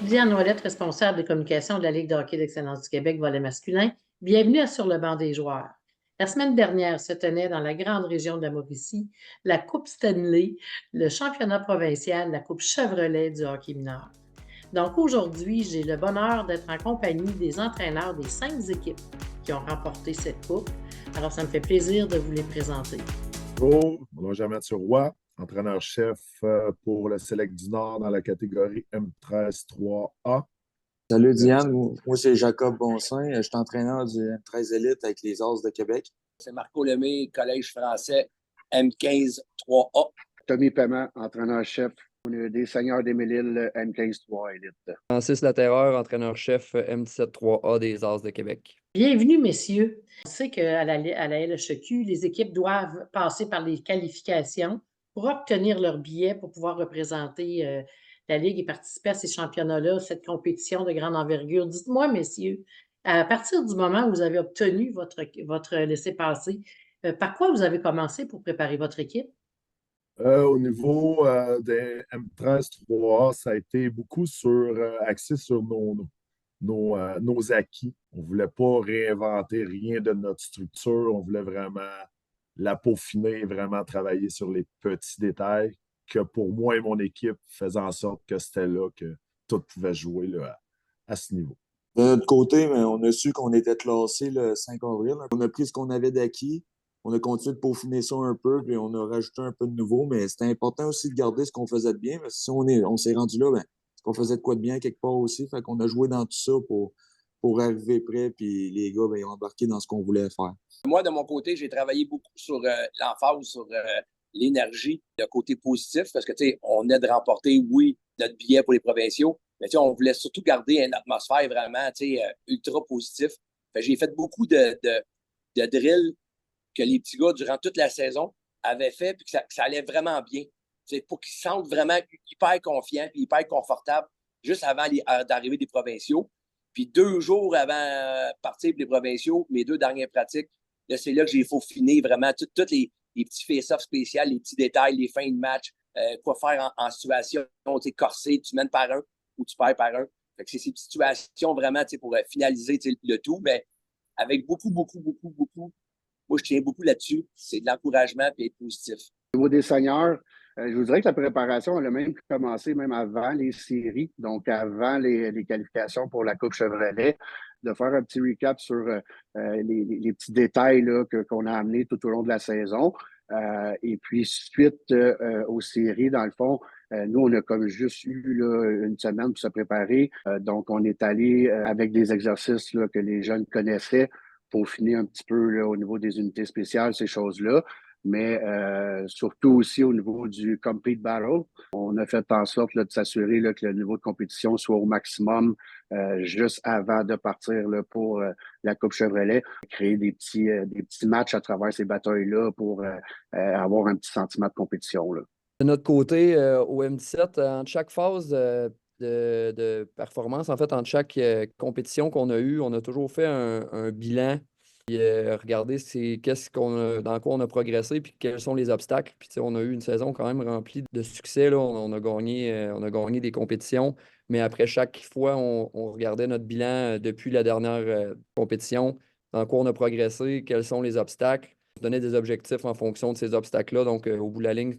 Diane Ouellette, responsable de communication de la Ligue de hockey d'excellence du Québec, volet masculin. Bienvenue à Sur le banc des joueurs. La semaine dernière se tenait dans la grande région de la Mauricie la Coupe Stanley, le championnat provincial, la Coupe Chevrolet du hockey mineur. Donc aujourd'hui, j'ai le bonheur d'être en compagnie des entraîneurs des 5 équipes qui ont remporté cette coupe. Alors, ça me fait plaisir de vous les présenter. Bonjour, mon nom est Jean-Mathieu Roy, entraîneur-chef pour le Select du Nord dans la catégorie M13-3A. Salut Diane, moi c'est Jacob Bonsin, je suis entraîneur du M13 Élite avec les As de Québec. C'est Marco Lemay, Collège français, M15-3A. Tommy Paiement, entraîneur-chef des Seigneurs des Mille-Îles M15-3 Élite. Francis Laterreur, entraîneur-chef M17-3A des As de Québec. Bienvenue, messieurs. On sait qu'à la LHEQ, les équipes doivent passer par les qualifications pour obtenir leur billet pour pouvoir représenter la Ligue et participer à ces championnats-là, cette compétition de grande envergure. Dites-moi, messieurs, à partir du moment où vous avez obtenu votre laissez-passer, par quoi vous avez commencé pour préparer votre équipe? Au niveau des M13-3A, ça a été beaucoup axé sur nos acquis. On ne voulait pas réinventer rien de notre structure. On voulait vraiment la peaufiner, vraiment travailler sur les petits détails que pour moi et mon équipe faisaient en sorte que c'était là que tout pouvait jouer là, à ce niveau. De notre côté, mais on a su qu'on était classé le 5 avril. On a pris ce qu'on avait d'acquis. On a continué de peaufiner ça un peu, puis on a rajouté un peu de nouveau, mais c'était important aussi de garder ce qu'on faisait de bien, parce que si on s'est rendu là, c'est qu'on faisait de quoi de bien quelque part aussi. Fait qu'on a joué dans tout ça pour arriver prêt, puis les gars, ils ont embarqué dans ce qu'on voulait faire. Moi, de mon côté, j'ai travaillé beaucoup sur l'emphase, sur l'énergie, le côté positif, parce que, tu sais, on est de remporter, oui, notre billet pour les provinciaux, mais tu sais, on voulait surtout garder une atmosphère vraiment, tu sais, ultra positif. Fait que j'ai fait beaucoup de drills que les petits gars, durant toute la saison, avaient fait, puis que ça allait vraiment bien. C'est pour qu'ils se sentent vraiment hyper confiants, puis hyper confortables, juste avant d'arriver des provinciaux. Puis 2 jours avant partir pour les provinciaux, mes 2 dernières pratiques, là, c'est là que j'ai faufiné vraiment tous les petits face-offs spéciaux, les petits détails, les fins de match, quoi faire en situation, tu sais, corsée, tu mènes par un ou tu perds par un. Fait que c'est ces petites situations vraiment, tu sais, pour finaliser le tout, mais avec beaucoup. Moi, je tiens beaucoup là-dessus. C'est de l'encouragement et être positif. Au niveau des seniors, je vous dirais que la préparation, elle a même commencé même avant les séries, donc avant les qualifications pour la Coupe Chevrolet, de faire un petit recap sur les petits détails là, qu'on a amenés tout au long de la saison. Et puis, suite aux séries, dans le fond, nous, on a comme juste eu là, une semaine pour se préparer. Donc, on est allé avec des exercices là, que les jeunes connaissaient pour finir un petit peu là, au niveau des unités spéciales, ces choses-là. Mais surtout aussi au niveau du Complete Battle, on a fait en sorte là, de s'assurer là, que le niveau de compétition soit au maximum juste avant de partir là, pour la Coupe Chevrolet. Créer des petits matchs à travers ces batailles-là pour avoir un petit sentiment de compétition. Là. De notre côté, au M17, entre chaque phase de performance, en fait, entre chaque compétition qu'on a eue, on a toujours fait un bilan. Puis regarder dans quoi on a progressé, puis quels sont les obstacles. Puis on a eu une saison quand même remplie de succès. Là. On a gagné des compétitions, mais après chaque fois, on regardait notre bilan depuis la dernière compétition, dans quoi on a progressé, quels sont les obstacles. On se donnait des objectifs en fonction de ces obstacles-là. Donc, au bout de la ligne,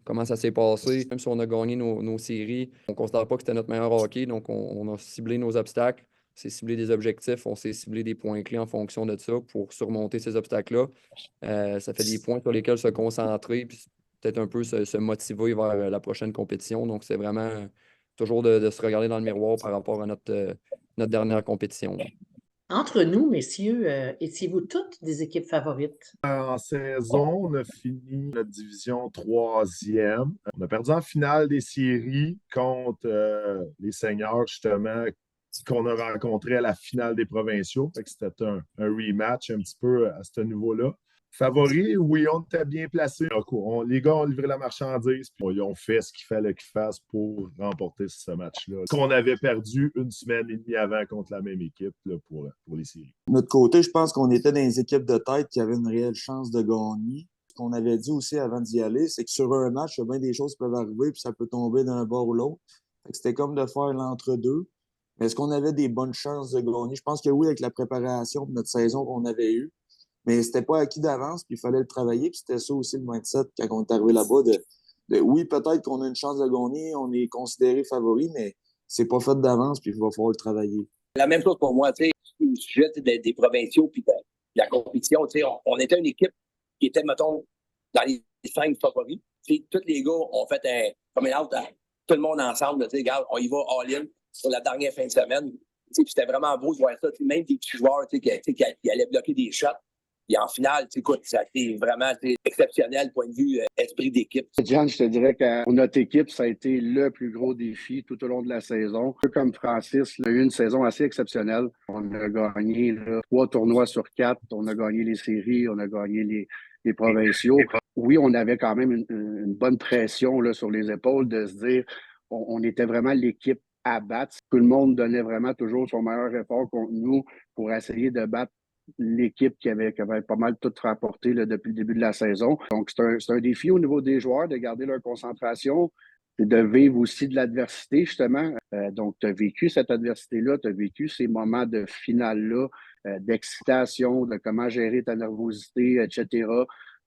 comment ça s'est passé. Même si on a gagné nos séries, on ne considère pas que c'était notre meilleur hockey, donc on a ciblé nos obstacles. On s'est ciblé des objectifs, on s'est ciblé des points clés en fonction de ça pour surmonter ces obstacles-là. Ça fait des points sur lesquels se concentrer, puis peut-être un peu se motiver vers la prochaine compétition. Donc, c'est vraiment toujours de se regarder dans le miroir par rapport à notre dernière compétition. Entre nous, messieurs, étiez-vous toutes des équipes favorites? En saison, on a fini notre division 3e. On a perdu en finale des séries contre les seniors, justement, qu'on a rencontré à la finale des provinciaux. Fait que c'était un rematch un petit peu à ce niveau-là. Favoris, oui, on était bien placés. Les gars ont livré la marchandise, puis ils ont fait ce qu'il fallait qu'ils fassent pour remporter ce match-là. Qu'on avait perdu 1 semaine et demie avant contre la même équipe là, pour les séries. De notre côté, je pense qu'on était dans les équipes de tête qui avaient une réelle chance de gagner. Ce qu'on avait dit aussi avant d'y aller, c'est que sur un match, il y a bien des choses qui peuvent arriver, puis ça peut tomber d'un bord ou l'autre. Fait que c'était comme de faire l'entre-deux. Mais est-ce qu'on avait des bonnes chances de gagner? Je pense que oui, avec la préparation de notre saison qu'on avait eue. Mais c'était pas acquis d'avance, puis il fallait le travailler. Puis c'était ça aussi le mindset quand on est arrivé là-bas. Oui, peut-être qu'on a une chance de gagner, on est considéré favori, mais c'est pas fait d'avance, puis il va falloir le travailler. La même chose pour moi, tu sais, au sujet des provinciaux puis de la compétition, tu sais, on était une équipe qui était, mettons, dans les 5 favoris. Tu sais, tous les gars ont fait comme un out, tout le monde ensemble, tu sais, regarde, on y va all-in sur la dernière fin de semaine. Tu sais, puis c'était vraiment beau de voir ça. Tu sais, même des petits joueurs, tu sais, qui allaient bloquer des shots. Et en finale, écoute, ça a été vraiment exceptionnel, point de vue esprit d'équipe. John, je te dirais que pour notre équipe, ça a été le plus gros défi tout au long de la saison. Un peu comme Francis, il a eu une saison assez exceptionnelle. On a gagné 3 tournois sur 4. On a gagné les séries, on a gagné les provinciaux. Oui, on avait quand même une bonne pression là, sur les épaules de se dire on était vraiment l'équipe à battre. Tout le monde donnait vraiment toujours son meilleur effort contre nous pour essayer de battre l'équipe qui avait pas mal tout rapporté là, depuis le début de la saison. Donc, c'est un défi au niveau des joueurs de garder leur concentration et de vivre aussi de l'adversité, justement. Donc, tu as vécu cette adversité-là, tu as vécu ces moments de finale-là, d'excitation, de comment gérer ta nervosité, etc.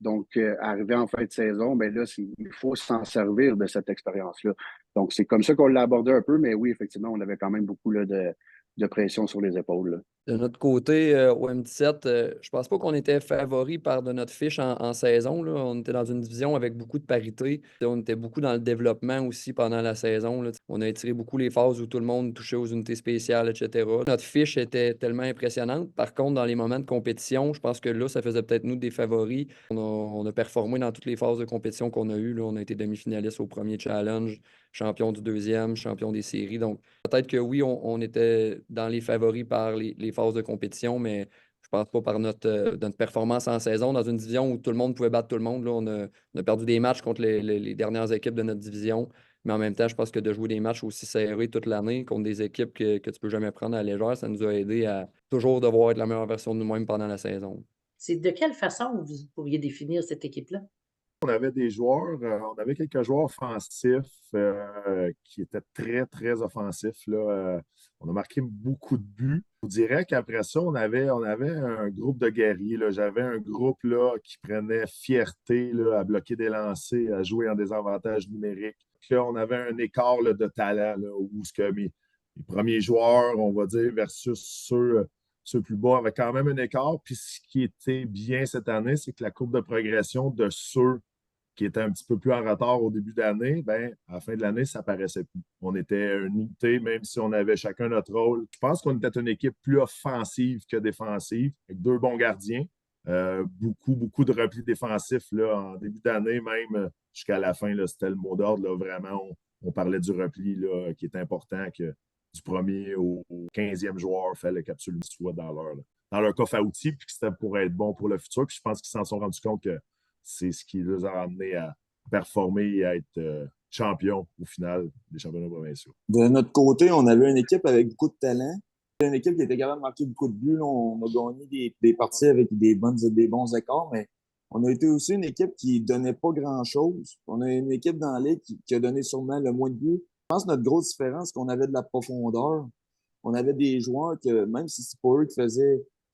Donc, arrivé en fin de saison, ben là, il faut s'en servir de cette expérience-là. Donc, c'est comme ça qu'on l'a abordé un peu, mais oui, effectivement, on avait quand même beaucoup là, de pression sur les épaules. Là. De notre côté, au M17, je pense pas qu'on était favori par de notre fiche en saison, là. On était dans une division avec beaucoup de parité. On était beaucoup dans le développement aussi pendant la saison, là. On a étiré beaucoup les phases où tout le monde touchait aux unités spéciales, etc. Notre fiche était tellement impressionnante. Par contre, dans les moments de compétition, je pense que là, ça faisait peut-être nous des favoris. On a performé dans toutes les phases de compétition qu'on a eues, là. On a été demi-finaliste au premier challenge, champion du deuxième, champion des séries. Donc, peut-être que oui, on était dans les favoris par les phases de compétition, mais je pense pas par notre performance en saison dans une division où tout le monde pouvait battre tout le monde. Là, on a perdu des matchs contre les dernières équipes de notre division, mais en même temps, je pense que de jouer des matchs aussi serrés toute l'année contre des équipes que tu peux jamais prendre à la légère, ça nous a aidé à toujours devoir être la meilleure version de nous-mêmes pendant la saison. C'est de quelle façon vous pourriez définir cette équipe-là? On avait des joueurs, on avait quelques joueurs offensifs qui étaient très, très offensifs. Là. On a marqué beaucoup de buts. Je vous dirais qu'après ça, on avait un groupe de guerriers. Là. J'avais un groupe là, qui prenait fierté là, à bloquer des lancers, à jouer en désavantage numérique. Là, on avait un écart là, de talent là, où ce que mes premiers joueurs, on va dire, versus ceux plus bas avaient quand même un écart. Puis ce qui était bien cette année, c'est que la courbe de progression de ceux qui étaient un petit peu plus en retard au début d'année, ben, à la fin de l'année, ça paraissait plus. On était une unité, même si on avait chacun notre rôle. Je pense qu'on était une équipe plus offensive que défensive, avec 2 bons gardiens. Beaucoup de replis défensifs là, en début d'année, même jusqu'à la fin, là, c'était le mot d'ordre. Là, vraiment, on parlait du repli là, qui est important, que du premier au 15e joueur, il fallait qu'absolument soit dans leur coffre à outils, puis que c'était pour être bon pour le futur. Puis je pense qu'ils s'en sont rendus compte que c'est ce qui les a amenés à performer et à être champions au final des championnats provinciaux. De notre côté, on avait une équipe avec beaucoup de talent. Une équipe qui était capable de marquer beaucoup de buts. Là, on a gagné des parties avec des bons écarts, mais on a été aussi une équipe qui ne donnait pas grand-chose. On a une équipe dans la ligue qui a donné sûrement le moins de buts. Je pense que notre grosse différence, c'est qu'on avait de la profondeur. On avait des joueurs que, même si c'est pas eux qui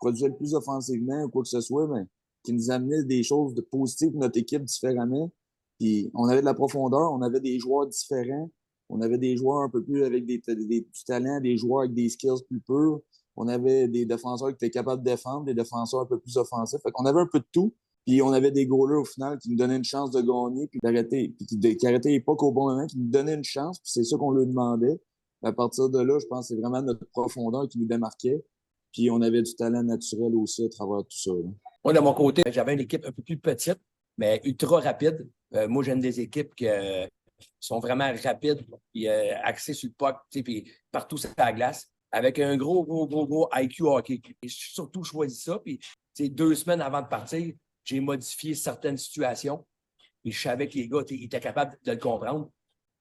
produisaient le plus offensivement ou quoi que ce soit, mais qui nous amenaient des choses de positives pour notre équipe différemment. Puis on avait de la profondeur, on avait des joueurs différents, on avait des joueurs un peu plus avec du talent, des joueurs avec des skills plus purs. On avait des défenseurs qui étaient capables de défendre, des défenseurs un peu plus offensifs. Fait qu'on avait un peu de tout. Puis on avait des goalers au final qui nous donnaient une chance de gagner, puis d'arrêter, puis qui arrêtaient les pucks au bon moment, qui nous donnaient une chance, puis c'est ça qu'on leur demandait. À partir de là, je pense que c'est vraiment notre profondeur qui nous démarquait. Puis on avait du talent naturel aussi à travers tout ça. Là. Moi, de mon côté, j'avais une équipe un peu plus petite, mais ultra rapide. Moi, j'aime des équipes qui sont vraiment rapides, puis axées sur le puck, puis partout sur la glace, avec un gros IQ hockey. Et j'ai surtout choisi ça, puis 2 semaines avant de partir, j'ai modifié certaines situations, et je savais que les gars étaient capables de le comprendre.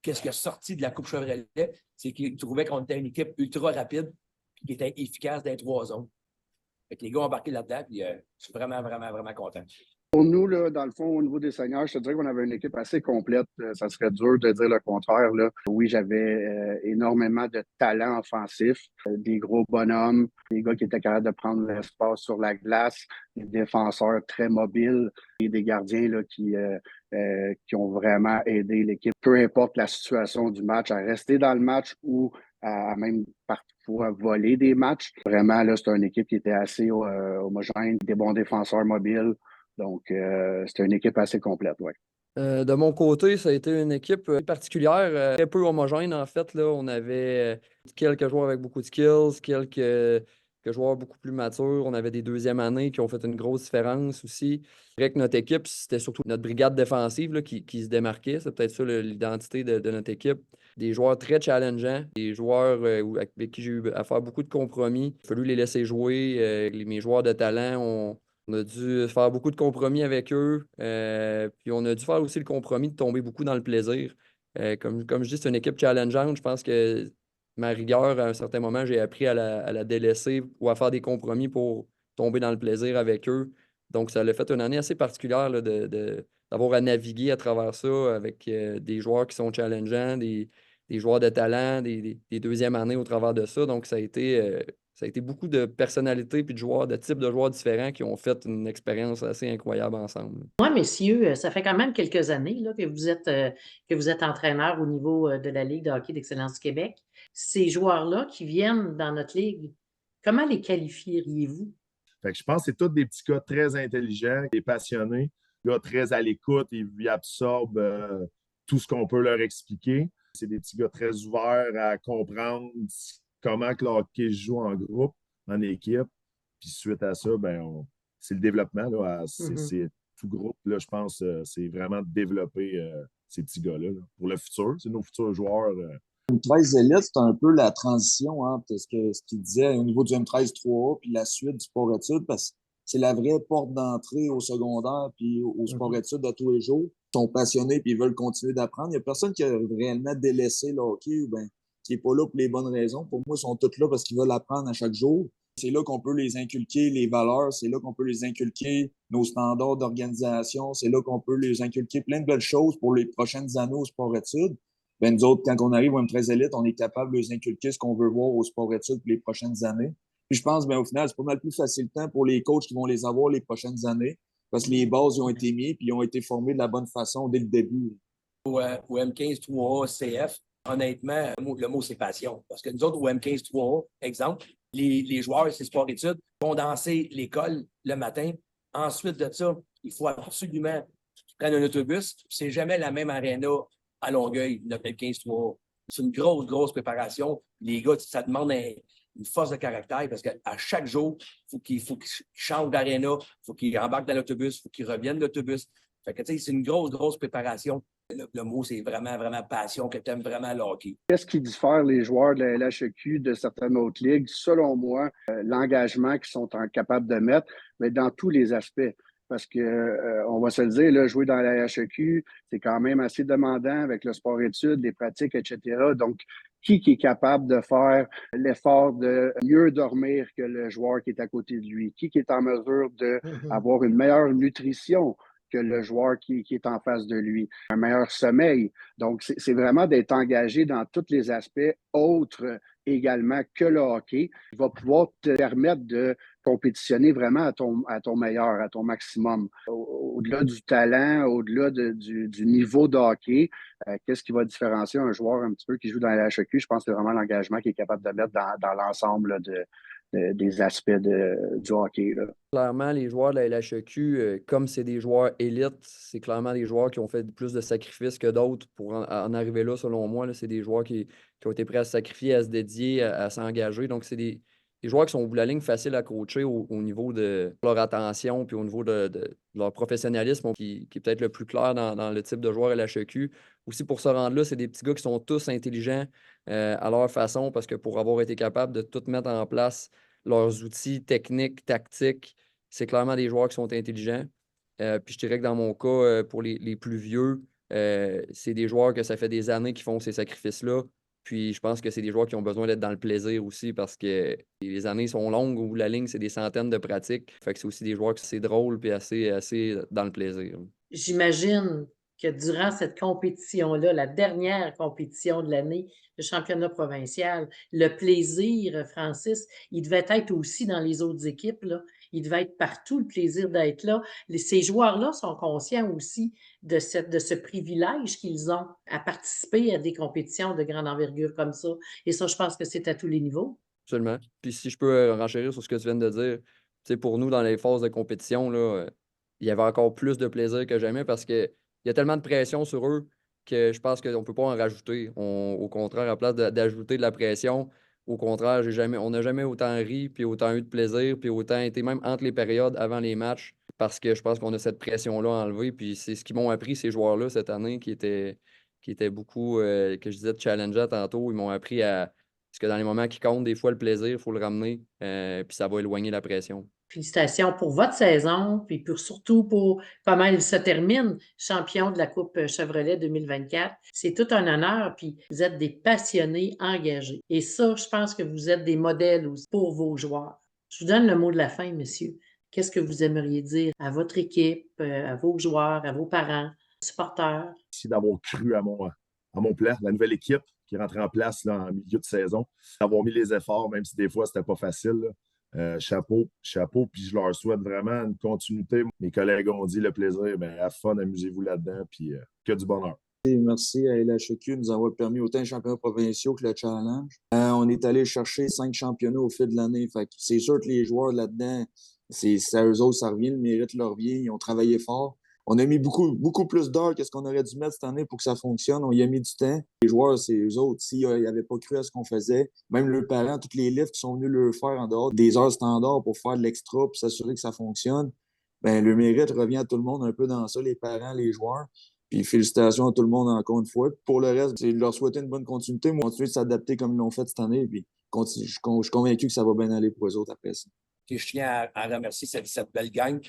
Qu'est-ce qui est sorti de la Coupe Chevrolet, c'est qu'ils trouvaient qu'on était une équipe ultra rapide, qui était efficace dans les 3 zones. Fait que les gars ont embarqué là-dedans, puis je suis vraiment content. Pour nous, là, dans le fond, au niveau des seniors, je te dirais qu'on avait une équipe assez complète. Ça serait dur de dire le contraire, là. Oui, j'avais énormément de talent offensif, des gros bonhommes, des gars qui étaient capables de prendre l'espace sur la glace, des défenseurs très mobiles et des gardiens là, qui ont vraiment aidé l'équipe, peu importe la situation du match, à rester dans le match ou à même parfois voler des matchs. Vraiment, là, c'était une équipe qui était assez homogène, des bons défenseurs mobiles. Donc, c'était une équipe assez complète, oui. De mon côté, ça a été une équipe particulière, très peu homogène en fait. Là. On avait quelques joueurs avec beaucoup de skills, quelques joueurs beaucoup plus matures. On avait des deuxièmes années qui ont fait une grosse différence aussi. C'est vrai que notre équipe, c'était surtout notre brigade défensive là, qui se démarquait. C'est peut-être ça l'identité de notre équipe. Des joueurs très challengeants, des joueurs avec qui j'ai eu à faire beaucoup de compromis. Il a fallu les laisser jouer. Mes joueurs de talent on a dû faire beaucoup de compromis avec eux. Puis on a dû faire aussi le compromis de tomber beaucoup dans le plaisir. Comme je dis, c'est une équipe challengeante. Je pense que ma rigueur, à un certain moment, j'ai appris à la délaisser ou à faire des compromis pour tomber dans le plaisir avec eux. Donc, ça l'a fait une année assez particulière là, d'avoir à naviguer à travers ça avec des joueurs qui sont challengeants, des joueurs de talent, des deuxièmes années au travers de ça. Donc, ça a été beaucoup de personnalités puis de types de joueurs différents qui ont fait une expérience assez incroyable ensemble. Oui, messieurs, ça fait quand même quelques années là, que vous êtes entraîneur au niveau de la Ligue de hockey d'excellence du Québec. Ces joueurs-là qui viennent dans notre ligue, comment les qualifieriez-vous? Fait que je pense que c'est tous des petits gars très intelligents, des passionnés, des gars très à l'écoute, ils absorbent tout ce qu'on peut leur expliquer. C'est des petits gars très ouverts à comprendre comment que le hockey se joue en groupe, en équipe. Puis suite à ça, c'est le développement. Là, c'est tout groupe. Là, je pense c'est vraiment de développer ces petits gars-là là, pour le futur. C'est nos futurs joueurs. M13 Elite, c'est un peu la transition entre ce qu'il disait au niveau du M13 3A puis la suite du sport-études, parce que c'est la vraie porte d'entrée au secondaire puis au sport-études de tous les jours. Ils sont passionnés puis ils veulent continuer d'apprendre. Il n'y a personne qui a réellement délaissé le hockey ou qui n'est pas là pour les bonnes raisons. Pour moi, ils sont tous là parce qu'ils veulent apprendre à chaque jour. C'est là qu'on peut les inculquer les valeurs, c'est là qu'on peut les inculquer nos standards d'organisation, c'est là qu'on peut les inculquer plein de belles choses pour les prochaines années au sport-études. Ben, nous autres, quand on arrive au M13 Elite, on est capable de les inculquer ce qu'on veut voir au sport-études pour les prochaines années. Puis je pense, au final, c'est pas mal plus facilitant pour les coachs qui vont les avoir les prochaines années parce que les bases ont été mises puis ils ont été formés de la bonne façon dès le début. Au M15 3A CF, honnêtement, le mot c'est passion. Parce que nous autres, au M15 3A, exemple, les joueurs, c'est sport-études, vont danser l'école le matin. Ensuite de ça, il faut absolument qu'ils prennent un autobus. C'est jamais la même aréna à Longueuil, notre M15 3A. C'est une grosse préparation. Les gars, ça demande une force de caractère parce qu'à chaque jour, il faut qu'ils changent d'aréna, il faut qu'ils embarquent dans l'autobus, il faut qu'ils reviennent de l'autobus. Fait que, c'est une grosse préparation. Le mot, c'est vraiment passion, que tu aimes vraiment le hockey. Qu'est-ce qui diffère les joueurs de la LHEQ de certaines autres ligues? Selon moi, l'engagement qu'ils sont capables de mettre, mais dans tous les aspects. Parce que, on va se le dire, là, jouer dans la LHEQ, c'est quand même assez demandant avec le sport-études, les pratiques, etc. Donc, qui est capable de faire l'effort de mieux dormir que le joueur qui est à côté de lui? Qui est en mesure d'avoir une meilleure nutrition que le joueur qui est en face de lui? Un meilleur sommeil. Donc, c'est vraiment d'être engagé dans tous les aspects autres également que le hockey, qui va pouvoir te permettre de compétitionner vraiment à ton meilleur, à ton maximum. Au-delà du talent, au-delà du niveau de hockey, qu'est-ce qui va différencier un joueur un petit peu qui joue dans la HEQ? Je pense que c'est vraiment l'engagement qu'il est capable de mettre dans l'ensemble des aspects du hockey. Là. Clairement, les joueurs de la LHEQ, comme c'est des joueurs élites, c'est clairement des joueurs qui ont fait plus de sacrifices que d'autres pour en arriver là, selon moi. Là, c'est des joueurs qui ont été prêts à se sacrifier, à se dédier, à s'engager. Donc, c'est des joueurs qui sont au bout de la ligne faciles à coacher au niveau de leur attention puis au niveau de leur professionnalisme qui est peut-être le plus clair dans le type de joueur LHEQ. Aussi, pour se rendre là, c'est des petits gars qui sont tous intelligents à leur façon parce que pour avoir été capable de tout mettre en place, leurs outils techniques, tactiques, c'est clairement des joueurs qui sont intelligents. Puis je dirais que dans mon cas, pour les plus vieux, c'est des joueurs que ça fait des années qu'ils font ces sacrifices-là. Puis je pense que c'est des joueurs qui ont besoin d'être dans le plaisir aussi parce que les années sont longues où la ligne, c'est des centaines de pratiques. Fait que c'est aussi des joueurs qui c'est drôle puis assez dans le plaisir. J'imagine que durant cette compétition-là, la dernière compétition de l'année, le championnat provincial, le plaisir, Francis, il devait être aussi dans les autres équipes, là. Il devait être partout, le plaisir d'être là. Ces joueurs-là sont conscients aussi de ce privilège qu'ils ont à participer à des compétitions de grande envergure comme ça. Et ça, je pense que c'est à tous les niveaux. Absolument. Puis si je peux renchérir sur ce que tu viens de dire, tu sais, pour nous, dans les phases de compétition, là, il y avait encore plus de plaisir que jamais parce qu'il y a tellement de pression sur eux que je pense qu'on ne peut pas en rajouter. Au contraire, à place d'ajouter de la pression, au contraire, on n'a jamais autant ri, puis autant eu de plaisir, puis autant été même entre les périodes, avant les matchs, parce que je pense qu'on a cette pression-là enlevée. Puis c'est ce qu'ils m'ont appris, ces joueurs-là, cette année, qui étaient beaucoup, que je disais, challengeants tantôt. Ils m'ont appris parce que dans les moments qui comptent, des fois, le plaisir, il faut le ramener, puis ça va éloigner la pression. Félicitations pour votre saison, puis surtout pour comment il se termine, champion de la Coupe Chevrolet 2024. C'est tout un honneur, puis vous êtes des passionnés engagés. Et ça, je pense que vous êtes des modèles aussi pour vos joueurs. Je vous donne le mot de la fin, messieurs. Qu'est-ce que vous aimeriez dire à votre équipe, à vos joueurs, à vos parents, supporters? Merci d'avoir cru à mon plan, la nouvelle équipe qui est rentrée en place là, en milieu de saison, d'avoir mis les efforts, même si des fois, c'était pas facile. Chapeau, puis je leur souhaite vraiment une continuité. Mes collègues ont dit le plaisir, ben, have fun, amusez-vous là-dedans, puis que du bonheur. Merci à LHQ de nous avoir permis autant de championnats provinciaux que le challenge. On est allé chercher 5 championnats au fil de l'année. Fait que c'est sûr que les joueurs là-dedans, c'est à eux autres, ça revient, le mérite leur vient. Ils ont travaillé fort. On a mis beaucoup, beaucoup plus d'heures que ce qu'on aurait dû mettre cette année pour que ça fonctionne. On y a mis du temps. Les joueurs, c'est eux autres. S'ils n'avaient pas cru à ce qu'on faisait, même leurs parents, tous les livres qui sont venus le faire en dehors des heures standards pour faire de l'extra et s'assurer que ça fonctionne, ben, le mérite revient à tout le monde un peu dans ça, les parents, les joueurs. Puis félicitations à tout le monde encore une fois. Pour le reste, c'est de leur souhaiter une bonne continuité, mais continuer de s'adapter comme ils l'ont fait cette année. Puis je suis convaincu que ça va bien aller pour eux autres après ça. Et je tiens à remercier cette belle gang.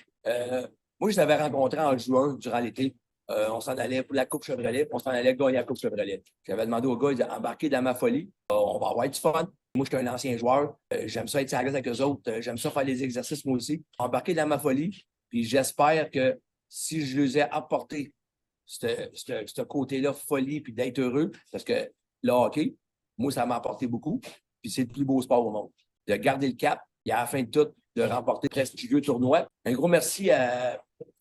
Moi, je l'avais rencontré en juin durant l'été. On s'en allait pour la Coupe Chevrolet, puis on s'en allait gagner la Coupe Chevrolet. J'avais demandé au gars d'embarquer dans ma folie. On va avoir du fun. Moi, je suis un ancien joueur. J'aime ça être sur la glace avec eux autres. J'aime ça faire les exercices, moi aussi. Embarquer dans ma folie. Puis j'espère que si je les ai apportés ce côté-là, folie, puis d'être heureux, parce que le hockey, moi, ça m'a apporté beaucoup. Puis c'est le plus beau sport au monde. De garder le cap, et à la fin de tout, de remporter le prestigieux tournoi. Un gros merci à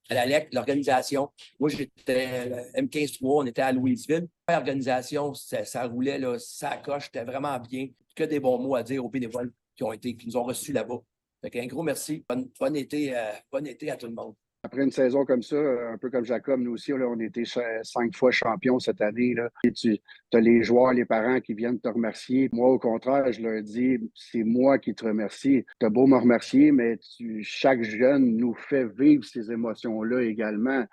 la LEC, l'organisation. Moi, j'étais M15-3, on était à Louisville. L'organisation, ça roulait, là, ça coche, c'était vraiment bien. Que des bons mots à dire aux bénévoles qui nous ont reçus là-bas. Fait qu'un gros merci. Bon été à tout le monde. Après une saison comme ça, un peu comme Jacob, nous aussi, là, on a été 5 fois champions cette année. Là. Et tu as les joueurs, les parents qui viennent te remercier. Moi, au contraire, je leur dis, c'est moi qui te remercie. Tu as beau me remercier, mais chaque jeune nous fait vivre ces émotions-là également.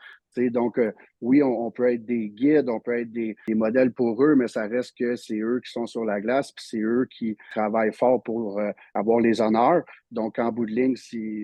Donc, oui, on peut être des guides, on peut être des modèles pour eux, mais ça reste que c'est eux qui sont sur la glace, puis c'est eux qui travaillent fort pour avoir les honneurs. Donc, en bout de ligne,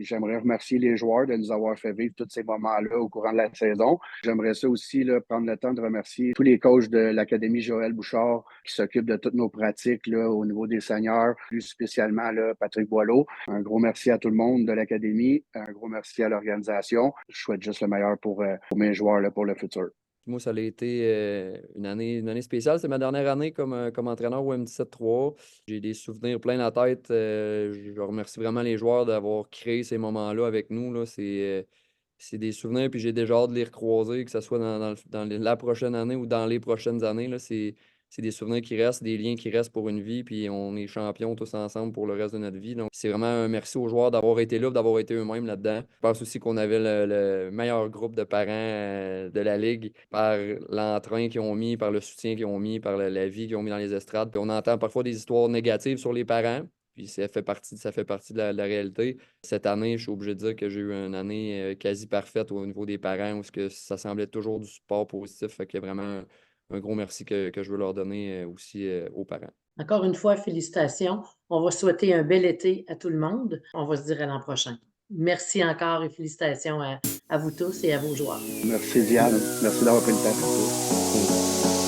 j'aimerais remercier les joueurs de nous avoir fait vivre tous ces moments-là au courant de la saison. J'aimerais ça aussi là, prendre le temps de remercier tous les coachs de l'Académie Joël Bouchard qui s'occupent de toutes nos pratiques là, au niveau des seniors, plus spécialement là, Patrick Boileau. Un gros merci à tout le monde de l'Académie, un gros merci à l'organisation. Je souhaite juste le meilleur pour mes joueurs là, pour le futur. Moi, ça a été une année spéciale. C'est ma dernière année comme entraîneur au M17-3. J'ai des souvenirs plein la tête. Je remercie vraiment les joueurs d'avoir créé ces moments-là avec nous. Là. C'est des souvenirs, puis j'ai déjà hâte de les recroiser, que ce soit dans la prochaine année ou dans les prochaines années. Là. C'est des souvenirs qui restent, des liens qui restent pour une vie, puis on est champions tous ensemble pour le reste de notre vie. Donc, c'est vraiment un merci aux joueurs d'avoir été là, d'avoir été eux-mêmes là-dedans. Je pense aussi qu'on avait le meilleur groupe de parents de la Ligue par l'entrain qu'ils ont mis, par le soutien qu'ils ont mis, par la vie qu'ils ont mis dans les estrades. Puis on entend parfois des histoires négatives sur les parents. Puis ça fait partie de la réalité. Cette année, je suis obligé de dire que j'ai eu une année quasi parfaite au niveau des parents, où ça semblait toujours du support positif. Fait qu'il y a vraiment un gros merci que je veux leur donner aussi aux parents. Encore une fois, félicitations. On va souhaiter un bel été à tout le monde. On va se dire à l'an prochain. Merci encore et félicitations à vous tous et à vos joueurs. Merci Diane. Merci d'avoir pris le temps.